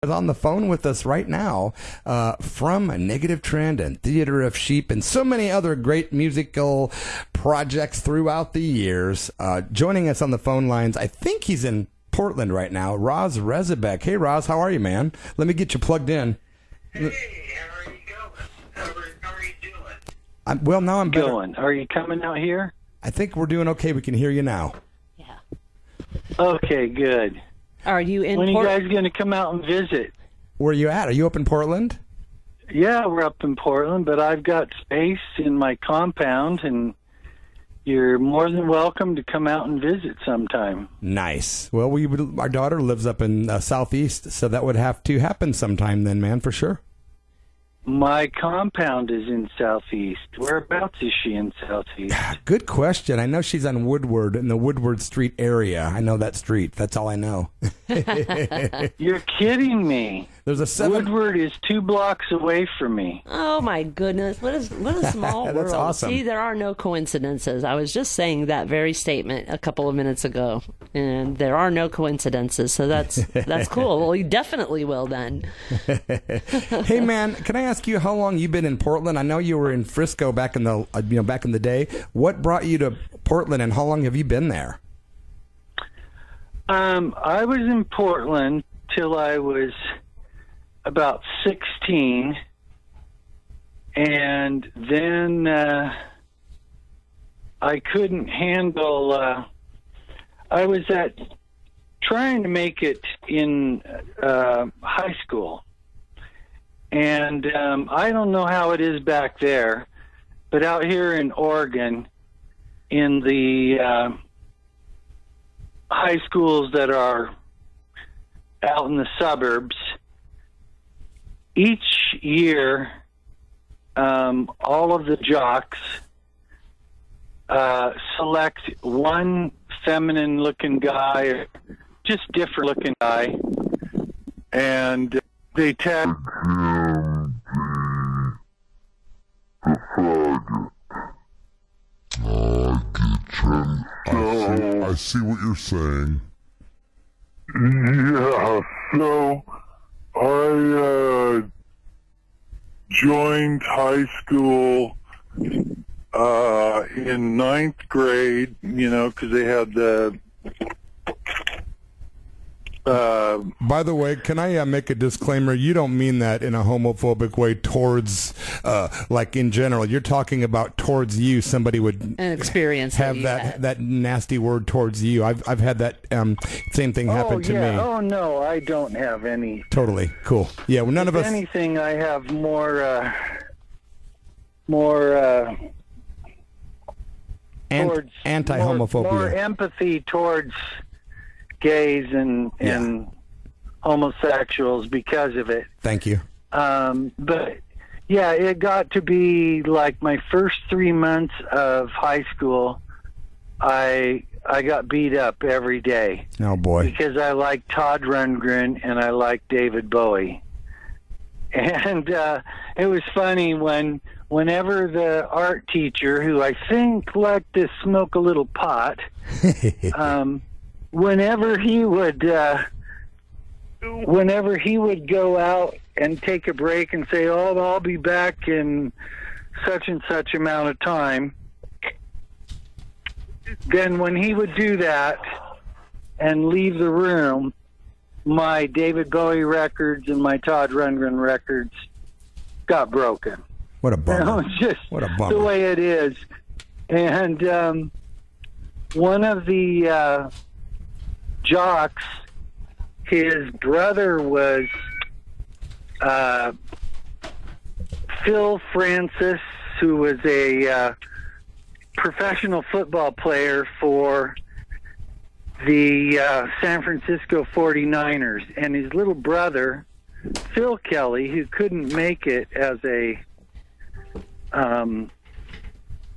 is on the phone with us right now from Negative Trend and Theater of Sheep and so many other great musical projects throughout the years. Joining us on the phone lines, I think he's in Portland right now, ROZZ REZABEK. Hey, Roz, how are you, man? Let me get you plugged in. Hey, how are you going? How are you doing? Well, now I'm better. Going. Are you coming out here? I think we're doing okay. We can hear you now. Yeah. Okay, good. Are you in When are you guys going to come out and visit? Where are you at? Are you up in Portland? Yeah, we're up in Portland, but I've got space in my compound, and you're more than welcome to come out and visit sometime. Nice. Well, our daughter lives up in Southeast, so that would have to happen sometime then, man, for sure. My compound is in Southeast. Whereabouts is she in Southeast? Good question. I know she's on Woodward, in the Woodward Street area. I know that street. That's all I know. You're kidding me. There's a Woodward is 2 blocks away from me. Oh my goodness! What a small world. That's awesome. See, there are no coincidences. I was just saying that very statement a couple of minutes ago, and there are no coincidences. So that's cool. Well, you definitely will then. Hey, man, can I ask you how long you've been in Portland? I know you were in Frisco back in the day. What brought you to Portland, and how long have you been there? I was in Portland till I was about 16, and then I couldn't handle. I was trying to make it in high school, and I don't know how it is back there, but out here in Oregon, in the high schools that are out in the suburbs, each year, all of the jocks select one feminine-looking guy, or just different-looking guy, and they tag him the faggot. I see what you're saying. Yeah, so I joined high school in 9th grade, because they had the... By the way, can I make a disclaimer? You don't mean that in a homophobic way towards, like in general. You're talking about towards you. Somebody would An experience have that nasty word towards you. I've had that same thing happen to me. Oh no, I don't have any. Totally cool. Yeah, well, none of us. If anything, I have more anti-homophobia, more empathy towards gays and homosexuals because of it. Thank you. But yeah, it got to be like my first 3 months of high school, I got beat up every day. Oh boy. Because I liked Todd Rundgren and I liked David Bowie. And it was funny whenever the art teacher, who I think liked to smoke a little pot, whenever he would go out and take a break and say, "Oh, I'll be back in such and such amount of time," then when he would do that and leave the room, my David Bowie records and my Todd Rundgren records got broken. What a bummer. It's just what a bummer. The way it is. And one of the jocks, his brother was Phil Francis, who was a professional football player for the San Francisco 49ers, and his little brother, Phil Kelly, who couldn't make it as a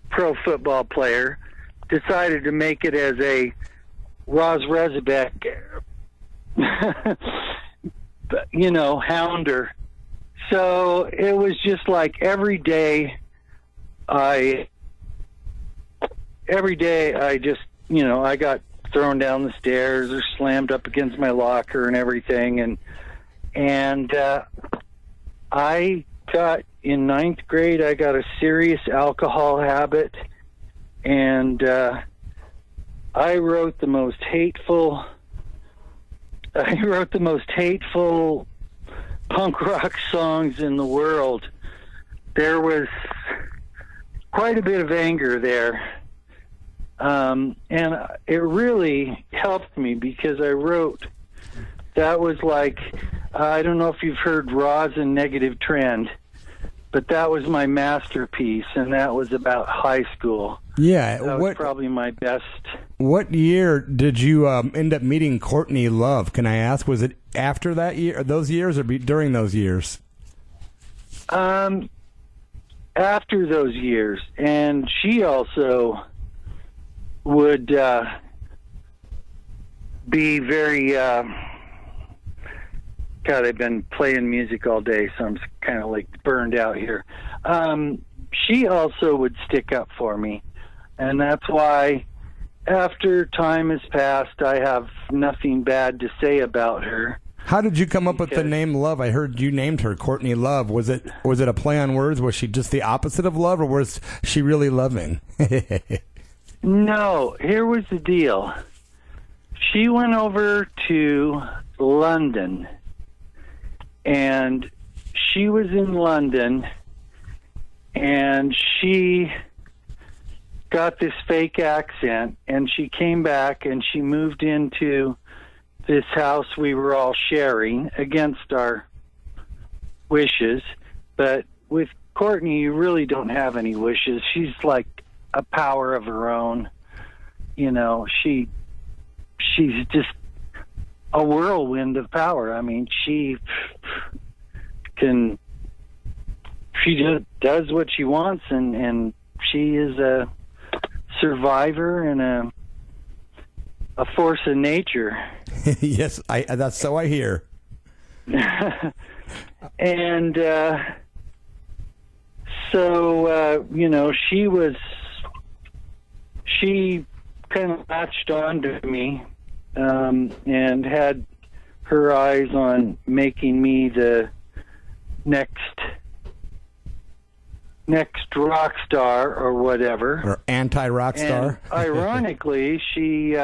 pro football player, decided to make it as a ROZZ REZABEK, hounder. So it was just like every day I just, I got thrown down the stairs or slammed up against my locker and everything. And And I got, in 9th grade, I got a serious alcohol habit, and I wrote the most hateful punk rock songs in the world. There was quite a bit of anger there. And it really helped me because I wrote, that was like, I don't know if you've heard ROZZ and Negative Trend, but that was my masterpiece, and that was about high school. Yeah. That was probably my best. What year did you end up meeting Courtney Love? Can I ask? Was it after that year, those years, or during those years? After those years. And she also would be very... God, I've been playing music all day, so I'm kind of like burned out here. She also would stick up for me, and that's why after time has passed, I have nothing bad to say about her. How did you come up with the name Love? I heard you named her Courtney Love. Was it a play on words? Was she just the opposite of love, or was she really loving? No, here was the deal. She went over to London, and she was in London, and she got this fake accent, and she came back, and she moved into this house we were all sharing against our wishes. But with Courtney, you really don't have any wishes. She's like a power of her own. You know, she's just a whirlwind of power. I mean, she just does what she wants, and she is a survivor and a force of nature. Yes, that's so I hear. And so you know, she kind of latched on to me, and had her eyes on making me the next rock star or whatever. Or anti-rock star. And ironically, she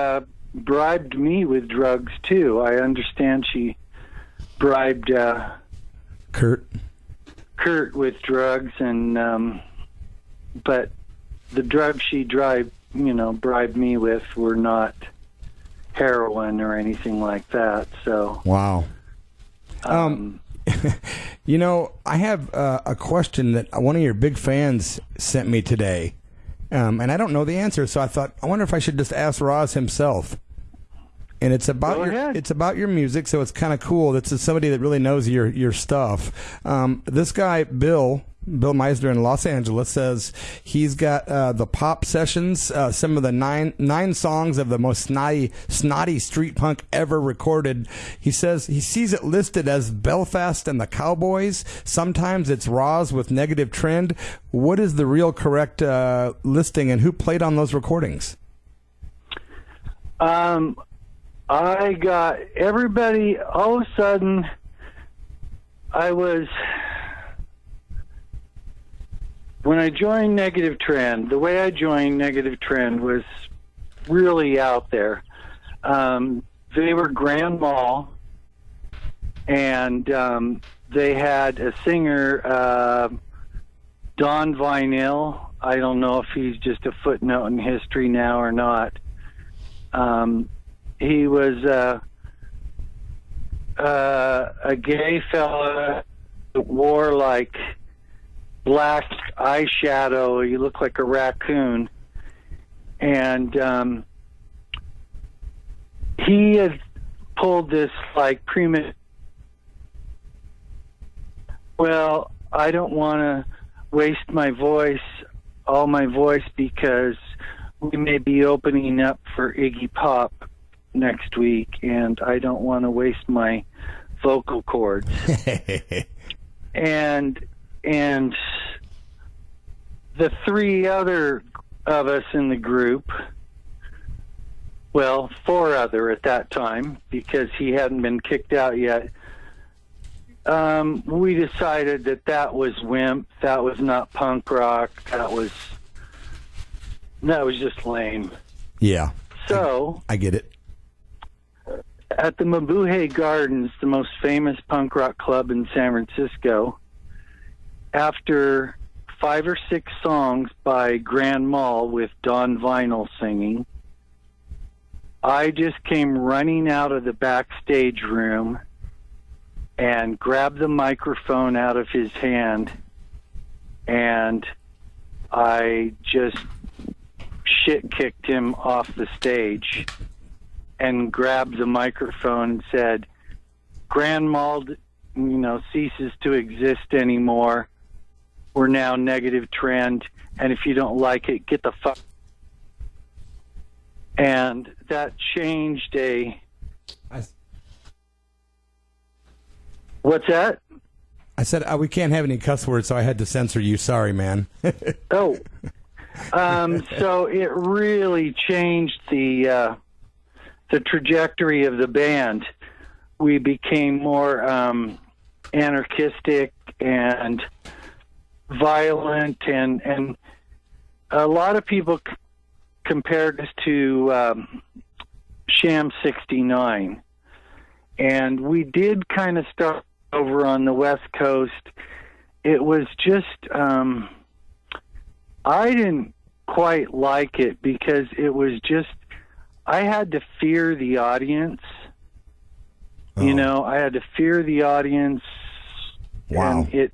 bribed me with drugs too. I understand she bribed Kurt with drugs, and but the drugs she bribed me with were not heroin or anything like that. So wow. You know, I have a question that one of your big fans sent me today, and I don't know the answer, so I thought, I wonder if I should just ask Roz himself. And it's about your music, so it's kind of cool. This is somebody that really knows your stuff. This guy, Bill Meisner in Los Angeles, says he's got the pop sessions, some of the nine songs of the most snotty street punk ever recorded. He says he sees it listed as Belfast and the Cowboys. Sometimes it's ROZZ with Negative Trend. What is the real correct listing, and who played on those recordings? I got everybody. All of a sudden, when I joined Negative Trend, the way I joined Negative Trend was really out there. They were Grand Mall, and they had a singer, Don Vinyl. I don't know if he's just a footnote in history now or not. He was a gay fella that wore like black eyeshadow. You look like a raccoon. And he had pulled this like well, I don't want to waste all my voice, because we may be opening up for Iggy Pop next week, and I don't want to waste my vocal cords. and the three other of us in the group, well, four other at that time, because he hadn't been kicked out yet, we decided that was wimp. That was not punk rock. That was just lame. Yeah. So I get it. at the Mabuhay Gardens, the most famous punk rock club in San Francisco, after 5 or 6 songs by Grand Mal with Don Vinyl singing, I just came running out of the backstage room and grabbed the microphone out of his hand, and I just shit-kicked him off the stage and grabbed the microphone and said, Grand Mal, ceases to exist anymore. We're now negative trend, and if you don't like it, get the fuck. And that changed What's that? I said we can't have any cuss words, so I had to censor you. Sorry, man. Oh. So it really changed the trajectory of the band. We became more anarchistic and violent, and a lot of people compared us to Sham 69. And we did kind of start over on the West Coast. It was just, I didn't quite like it because it was just, I had to fear the audience. Oh. I had to fear the audience. Wow. And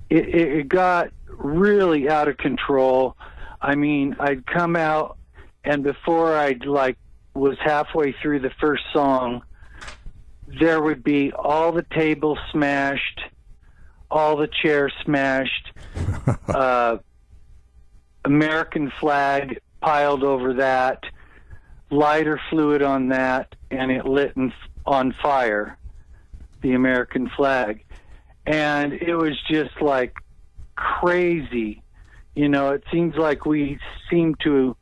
it got really out of control. I mean, I'd come out, and before was halfway through the first song, there would be all the tables smashed, all the chairs smashed, American flag piled over that, lighter fluid on that, and it lit on fire, the American flag. And it was just like crazy. It seems like we seem to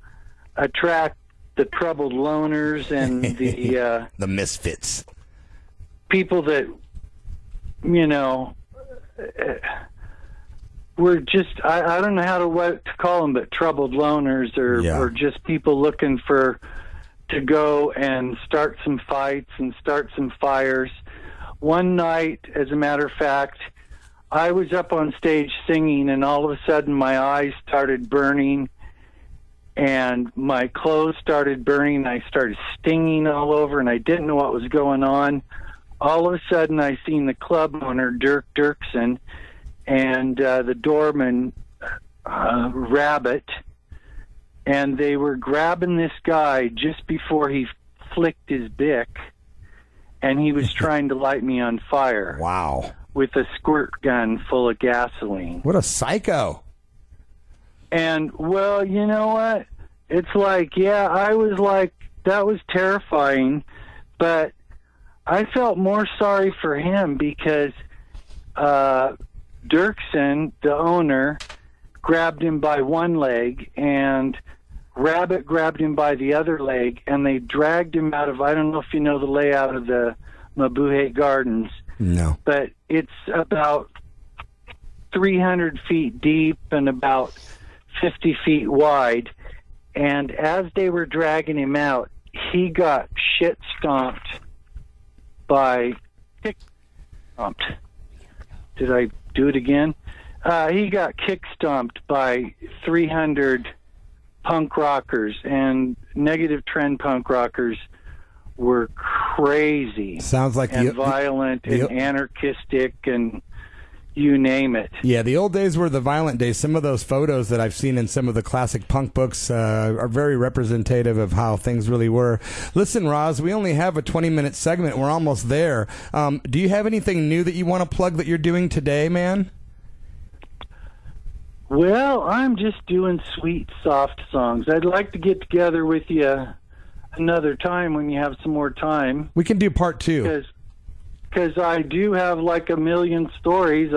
attract the troubled loners and the the misfits. People that, we're just, I don't know what to call them, but troubled loners or just people looking to go and start some fights and start some fires. One night, as a matter of fact, I was up on stage singing, and all of a sudden my eyes started burning and my clothes started burning. I started stinging all over, and I didn't know what was going on. All of a sudden I seen the club owner, Dirk Dirksen, and the doorman, Rabbit, and they were grabbing this guy just before he flicked his bick, and he was trying to light me on fire. Wow. With a squirt gun full of gasoline. What a psycho. And, well, you know what? It's like, I was like, that was terrifying, but I felt more sorry for him because Dirksen, the owner, grabbed him by one leg, and Rabbit grabbed him by the other leg, and they dragged him out of, I don't know if you know the layout of the Mabuhay Gardens. No. But it's about 300 feet deep and about 50 feet wide. And as they were dragging him out, he got shit stomped by kick stomped. Did I do it again? He got kick stomped by 300 punk rockers, and negative trend punk rockers were crazy. Sounds like and violent and anarchistic and you name it. Yeah, the old days were the violent days. Some of those photos that I've seen in some of the classic punk books are very representative of how things really were. Listen, Roz, we only have a 20-minute segment. We're almost there. Do you have anything new that you want to plug that you're doing today, man? Well, I'm just doing sweet, soft songs. I'd like to get together with you another time when you have some more time. We can do part 2. Because I do have like a million stories.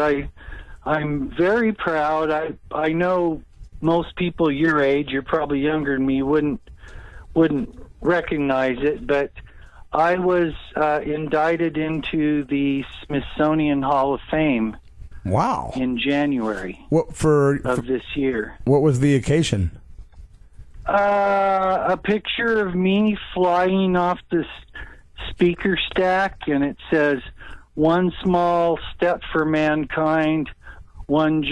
I'm very proud. I know most people your age, you're probably younger than me, wouldn't recognize it, but I was indicted into the Smithsonian Hall of Fame. Wow. In January of this year. What was the occasion? A picture of me flying off this speaker stack, and it says, "One small step for mankind, one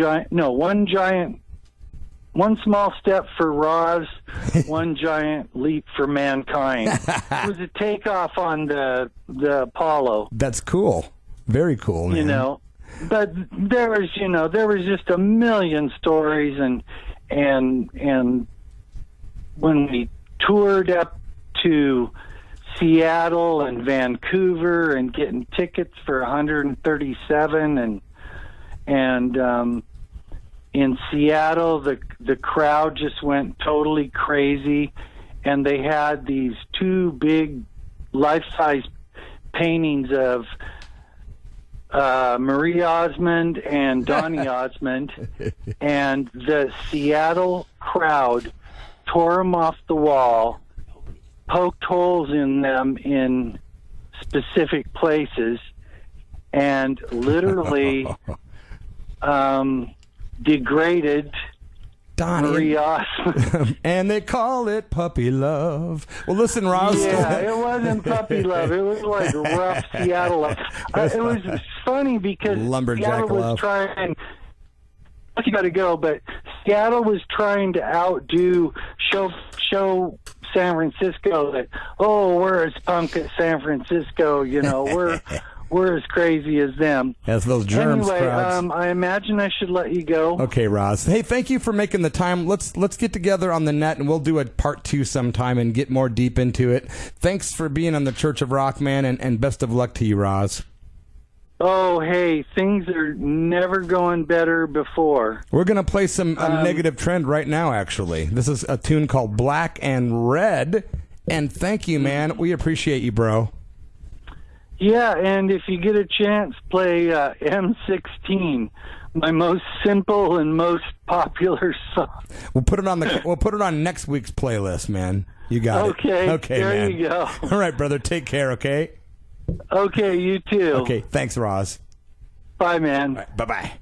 small step for ROZZ, one giant leap for mankind." It was a takeoff on the Apollo. That's cool. Very cool, man. You know, but there was just a million stories, and when we toured up to Seattle and Vancouver and getting tickets for 137 and in Seattle the crowd just went totally crazy, and they had these two big life-size paintings of Marie Osmond and Donny Osmond, and the Seattle crowd tore them off the wall, poked holes in them in specific places, and literally degraded Donnie. Marie Osmond. And they call it puppy love. Well, listen, ROZZ. Yeah, it wasn't puppy love. It was like rough Seattle love. It was funny because Lumberjack Seattle was love. trying... You got to go, but Seattle was trying to outdo, show San Francisco that, oh, we're as punk as San Francisco, you know, we're as crazy as them. As those germs anyway, crowds. I imagine I should let you go. Okay, ROZZ. Hey, thank you for making the time. Let's get together on the net, and we'll do a part 2 sometime and get more deep into it. Thanks for being on the Church of Rock, man, and best of luck to you, ROZZ. Oh, hey, things are never going better before. We're going to play some Negative Trend right now, actually. This is a tune called Black and Red. And thank you, man. We appreciate you, bro. Yeah, and if you get a chance, play M16, my most simple and most popular song. We'll put it on next week's playlist, man. You got it. Okay, there man. you go. All right, brother. Take care, okay? Okay, you too. Okay, thanks, ROZZ. Bye, man. All right, bye-bye.